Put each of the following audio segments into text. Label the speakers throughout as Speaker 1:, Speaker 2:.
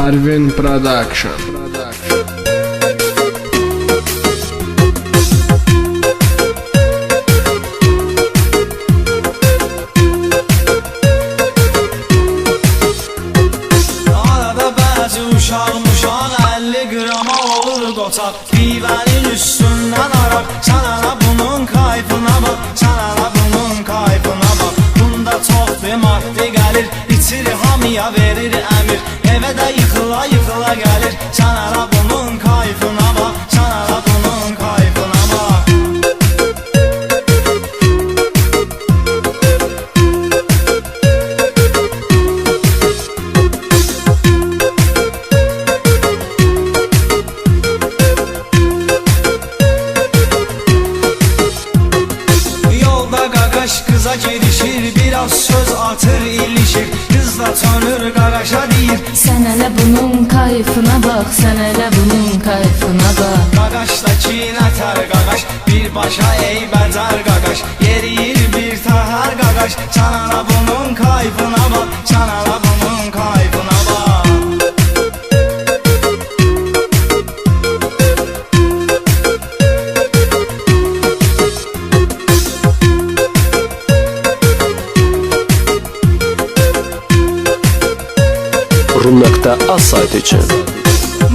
Speaker 1: Arvin Production.
Speaker 2: Arada bəzi uşaq 50 qrama olur qoçaq. Pivənin üstündən araq, sən ana bunun kayfına bax, sən ana bunun kayfına bax. Bunda çoxdur maddi gəlir, içir hamıya verir əmir. Evə də yıxıla yıxıla gəlir, sən ana bunun kayfına bax, sən ana bunun kayfına bax. Kıza gedişir, biraz söz atır ilişir. Kız da çönür qaqaşa deyir,
Speaker 3: sən elə bunun kayfına bax, sən elə bunun kayfına bax.
Speaker 2: Qaqaşdakı nətər qaqaş, birbaşa eybəcər qaqaş. Yeriyir bir təhər qaqaş, sən ana bunun kayfına bax, sən ana bunun kayfına bax.
Speaker 4: Rum.az saytı için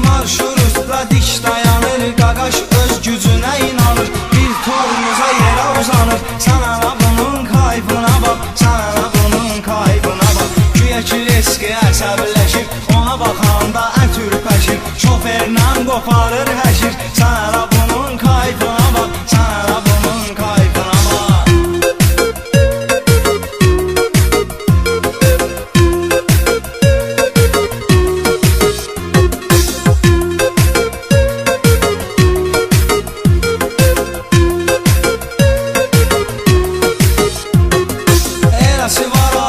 Speaker 2: Marşrutda diş dayanır, qaqaş öz gücünə inanır. Bir tormuza yerə uzanır, sən ana bunun kayfına bax, sən ana bunun kayfına bax. Güya ki riski əsəbləşir, ona baxanda ət ürpəşir. Şoferlə qoparır həşir, sən ana bunun kayfına bax, sən ana bunun kayfına bax.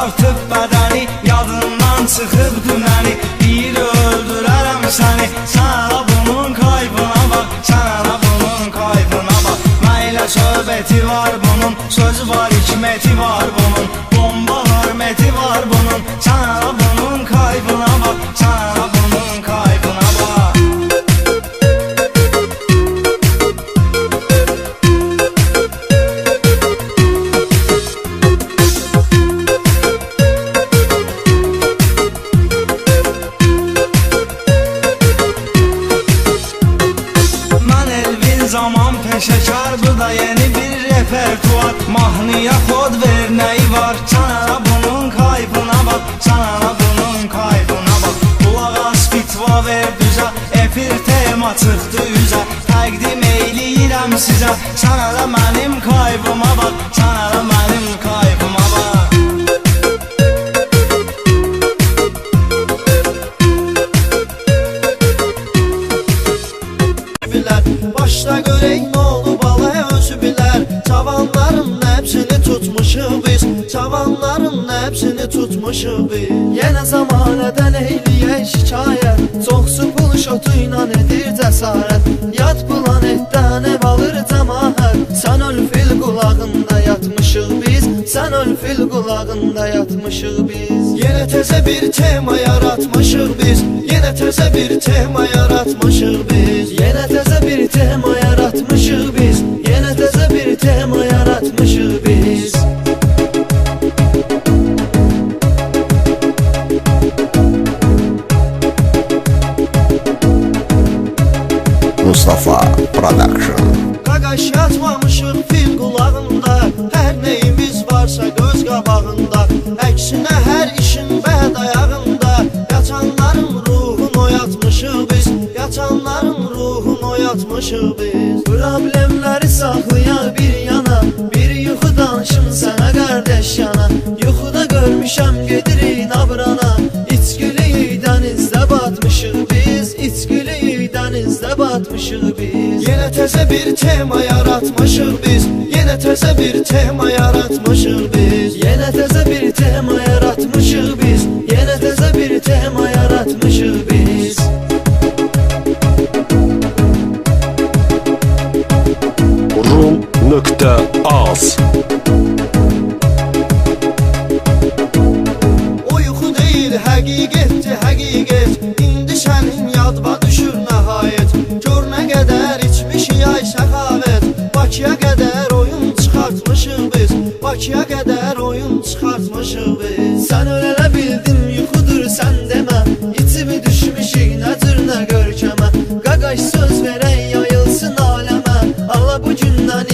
Speaker 2: Artıb bədəni, yadından çıxıb dünəni. Deyir öldürərəm səni, sən ana bunun kayfına bax, sən ana bunun kayfına bax. Məylə söhbəti var bunun, sözü var, hikməti var bunun. Bomba hörməti var bunun, sən ana bunun kayfına bax, sən ana bunun kayfına bax. Zaman peşəkar, bu da yeni bir repertuar. Mahnıya kod ver, nəyi var, sən ana bunun kayfına bax, sən ana bunun kayfına bax. Qulağa spitva ver düzə, efir tema çıxdı üzə. Təqdim eyləyirəm sizə, sən ana mənim kayfıma bax, sən ana mənim kayfıma bax. Başda görək nə olub alaya özü bilər. Cavanların nəbsini tutmuşuq biz, cavanların nəbsini tutmuşuq biz. Yenə zamanədən eyləyək şikayət, çoxsu pul şotu ilə edir cəsarət. Yad planetdən ev alır cəmaət, sən öl fil qulağında yatmışıq biz, sən öl fil qulağında yatmışıq biz. Yenə təzə bir tema yaratmışıq biz, yenə təzə bir tema yaratmışıq biz. Yenə təzə bir tema yaratmışıq biz, yenə təzə bir tema yaratmışıq biz.
Speaker 4: Mustafa Production.
Speaker 2: Qaqaş yatmamışıq fil qulağında, hər neyimiz varsa göz qabağında. Əksinə hər işin bəd ayağında, yatanların ruhunu oyatmışıq biz, yatanların ruhunu oyatmışıq biz. Problemləri saxlayar bir yana, bir yuxu danışım sənə qardeş yana. Yuxuda görmüşəm gedirik nabrana, içgili dənizdə batmışıq biz, içgili dənizdə batmışıq biz. Yenə təzə bir tema yaratmışıq biz, yenə təzə bir tema yaratmışıq biz. Yenə təzə bir tema yaratmışıq biz, yenə təzə bir tema yaratmışıq biz.
Speaker 4: Rum.az